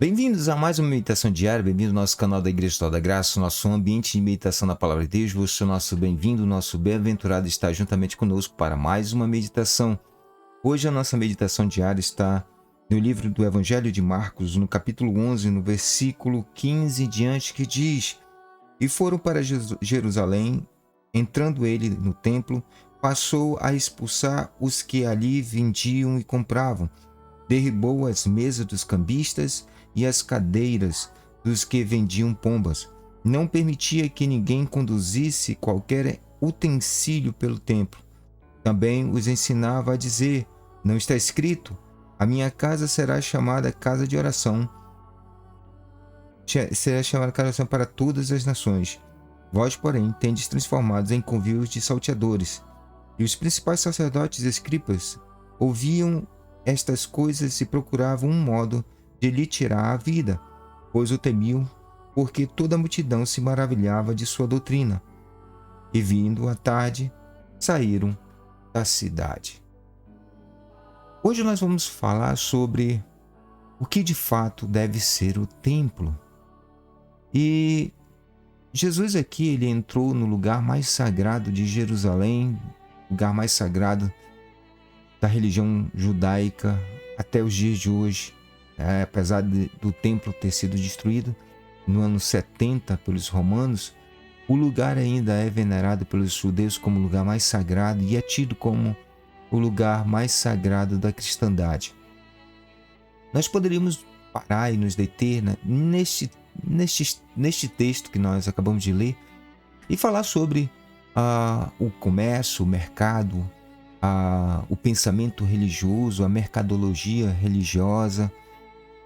Bem-vindos a mais uma meditação diária, bem-vindo ao nosso canal da Igreja Toda Graça, nosso ambiente de meditação na Palavra de Deus. Você é o nosso bem-vindo, nosso bem-aventurado está juntamente conosco para mais uma meditação. Hoje a nossa meditação diária está no livro do Evangelho de Marcos, no capítulo 11, no versículo 15 diante, que diz: E foram para Jerusalém, entrando ele no templo, passou a expulsar os que ali vendiam e compravam, derribou as mesas dos cambistas e as cadeiras dos que vendiam pombas. Não permitia que ninguém conduzisse qualquer utensílio pelo templo. Também os ensinava a dizer: Não está escrito, a minha casa será chamada casa de oração, será chamada casa de oração para todas as nações. Vós, porém, tendes transformados em covios de salteadores. E os principais sacerdotes e escribas ouviam estas coisas e procuravam um modo de lhe tirar a vida, pois o temiam, porque toda a multidão se maravilhava de sua doutrina. E vindo à tarde, saíram da cidade. Hoje nós vamos falar sobre o que de fato deve ser o templo. E Jesus aqui, ele entrou no lugar mais sagrado de Jerusalém, lugar mais sagrado da religião judaica até os dias de hoje. Apesar do templo ter sido destruído no ano 70 pelos romanos, o lugar ainda é venerado pelos judeus como o lugar mais sagrado e é tido como o lugar mais sagrado da cristandade. Nós poderíamos parar e nos deter neste texto que nós acabamos de ler e falar sobre o comércio, o mercado, o pensamento religioso, a mercadologia religiosa.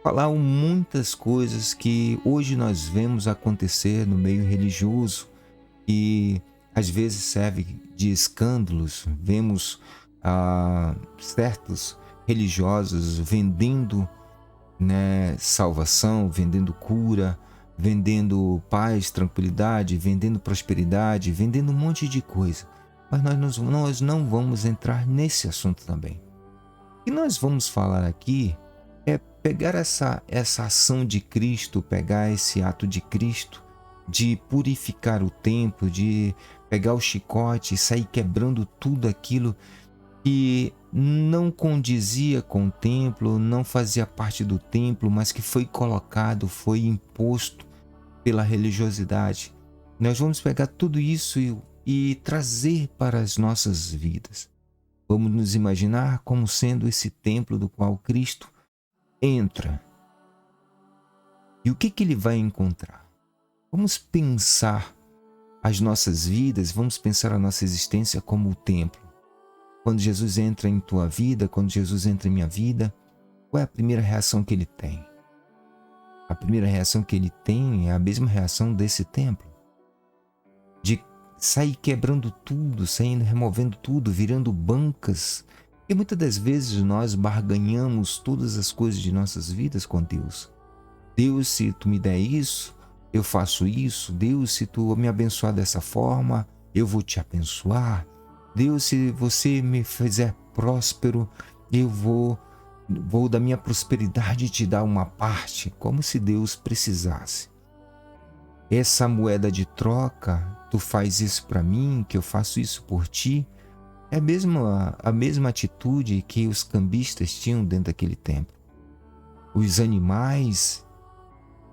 Falar muitas coisas que hoje nós vemos acontecer no meio religioso e às vezes serve de escândalos. Vemos certos religiosos vendendo, salvação, vendendo cura, vendendo paz, tranquilidade, vendendo prosperidade, vendendo um monte de coisa. Mas nós não vamos entrar nesse assunto também. O que nós vamos falar aqui é pegar essa ação de Cristo, pegar esse ato de Cristo de purificar o templo, de pegar o chicote e sair quebrando tudo aquilo que não condizia com o templo, não fazia parte do templo, mas que foi colocado, foi imposto pela religiosidade. Nós vamos pegar tudo isso e trazer para as nossas vidas. Vamos nos imaginar como sendo esse templo do qual Cristo entra. E o que ele vai encontrar? Vamos pensar as nossas vidas, vamos pensar a nossa existência como o templo. Quando Jesus entra em tua vida, quando Jesus entra em minha vida, qual é a primeira reação que ele tem? A primeira reação que ele tem é a mesma reação desse templo. De sair quebrando tudo, saindo, removendo tudo, virando bancas. E muitas das vezes nós barganhamos todas as coisas de nossas vidas com Deus. Deus, se tu me der isso, eu faço isso. Deus, se tu me abençoar dessa forma, eu vou te abençoar. Deus, se você me fizer próspero, eu vou da minha prosperidade te dar uma parte, como se Deus precisasse. Essa moeda de troca, tu faz isso para mim, que eu faço isso por ti, é a mesma atitude que os cambistas tinham dentro daquele templo. Os animais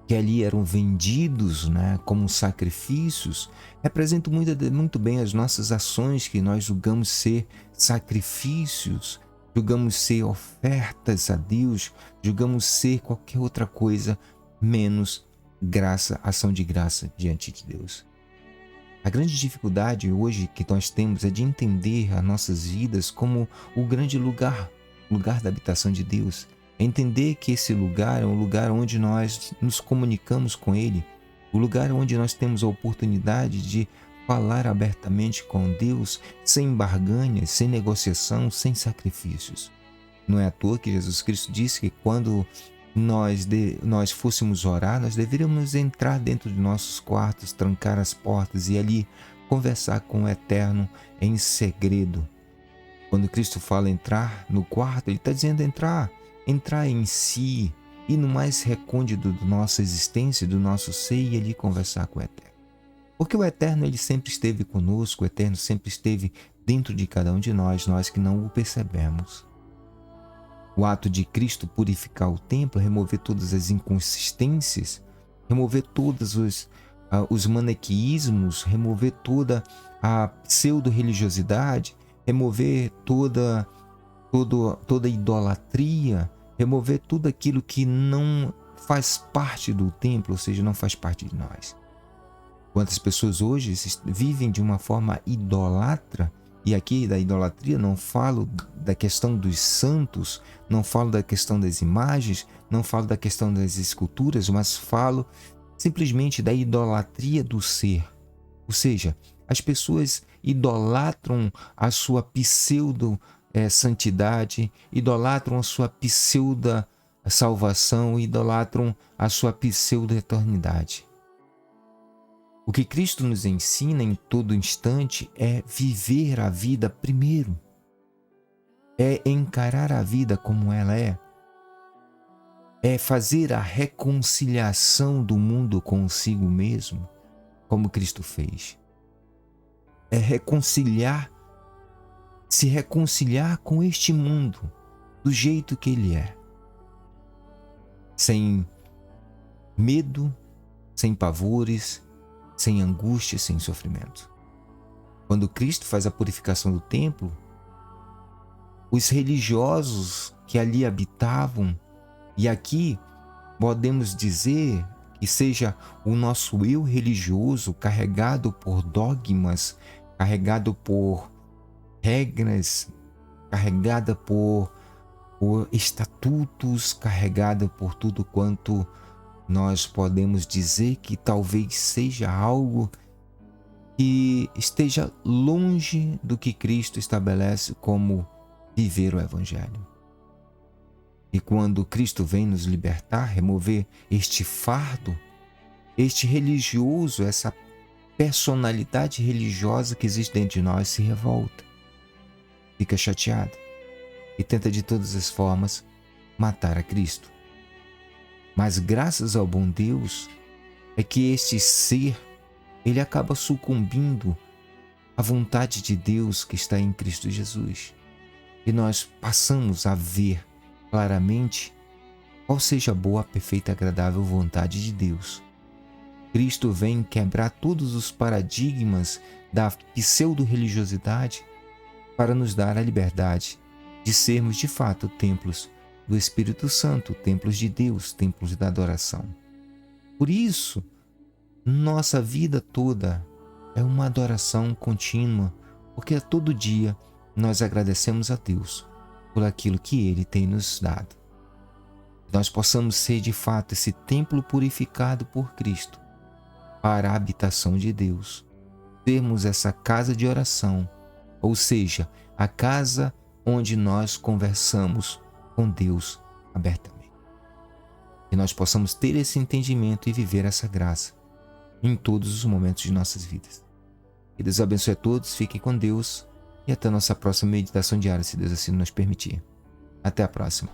que ali eram vendidos, como sacrifícios, representam muito bem as nossas ações que nós julgamos ser sacrifícios, julgamos ser ofertas a Deus, julgamos ser qualquer outra coisa menos graça, ação de graça diante de Deus. A grande dificuldade hoje que nós temos é de entender as nossas vidas como o grande lugar da habitação de Deus. Entender que esse lugar é um lugar onde nós nos comunicamos com Ele, o lugar onde nós temos a oportunidade de falar abertamente com Deus, sem barganhas, sem negociação, sem sacrifícios. Não é à toa que Jesus Cristo disse que quando nós fôssemos orar, nós deveríamos entrar dentro de nossos quartos, trancar as portas e ali conversar com o Eterno em segredo. Quando Cristo fala entrar no quarto, Ele está dizendo entrar em si, ir no mais recôndito da nossa existência, do nosso ser e ali conversar com o Eterno. Porque o Eterno, ele sempre esteve conosco, o Eterno sempre esteve dentro de cada um de nós, nós que não o percebemos. O ato de Cristo purificar o templo, remover todas as inconsistências, remover todos os maniqueísmos, remover toda a pseudo-religiosidade, remover toda a idolatria, remover tudo aquilo que não faz parte do templo, ou seja, não faz parte de nós. Quantas pessoas hoje vivem de uma forma idólatra, e aqui da idolatria não falo da questão dos santos, não falo da questão das imagens, não falo da questão das esculturas, mas falo simplesmente da idolatria do ser. Ou seja, as pessoas idolatram a sua pseudo-santidade, idolatram a sua pseudo-salvação, idolatram a sua pseudo-eternidade. O que Cristo nos ensina em todo instante é viver a vida primeiro. É encarar a vida como ela é. É fazer a reconciliação do mundo consigo mesmo, como Cristo fez. É se reconciliar com este mundo do jeito que ele é. Sem medo, sem pavores, sem angústia, sem sofrimento. Quando Cristo faz a purificação do templo, os religiosos que ali habitavam, e aqui podemos dizer que seja o nosso eu religioso carregado por dogmas, carregado por regras, carregada por estatutos, carregada por tudo quanto nós podemos dizer que talvez seja algo que esteja longe do que Cristo estabelece como viver o Evangelho. E quando Cristo vem nos libertar, remover este fardo, este religioso, essa personalidade religiosa que existe dentro de nós se revolta, fica chateado e tenta de todas as formas matar a Cristo. Mas graças ao bom Deus é que este ser, ele acaba sucumbindo à vontade de Deus que está em Cristo Jesus. E nós passamos a ver claramente qual seja a boa, perfeita e agradável vontade de Deus. Cristo vem quebrar todos os paradigmas da pseudo-religiosidade para nos dar a liberdade de sermos de fato templos do Espírito Santo, templos de Deus, templos da adoração. Por isso, nossa vida toda é uma adoração contínua, porque a todo dia nós agradecemos a Deus por aquilo que Ele tem nos dado. Nós possamos ser de fato esse templo purificado por Cristo para a habitação de Deus. Termos essa casa de oração, ou seja, a casa onde nós conversamos com Deus abertamente. Que nós possamos ter esse entendimento e viver essa graça em todos os momentos de nossas vidas. Que Deus abençoe a todos, fiquem com Deus e até a nossa próxima meditação diária, se Deus assim nos permitir. Até a próxima.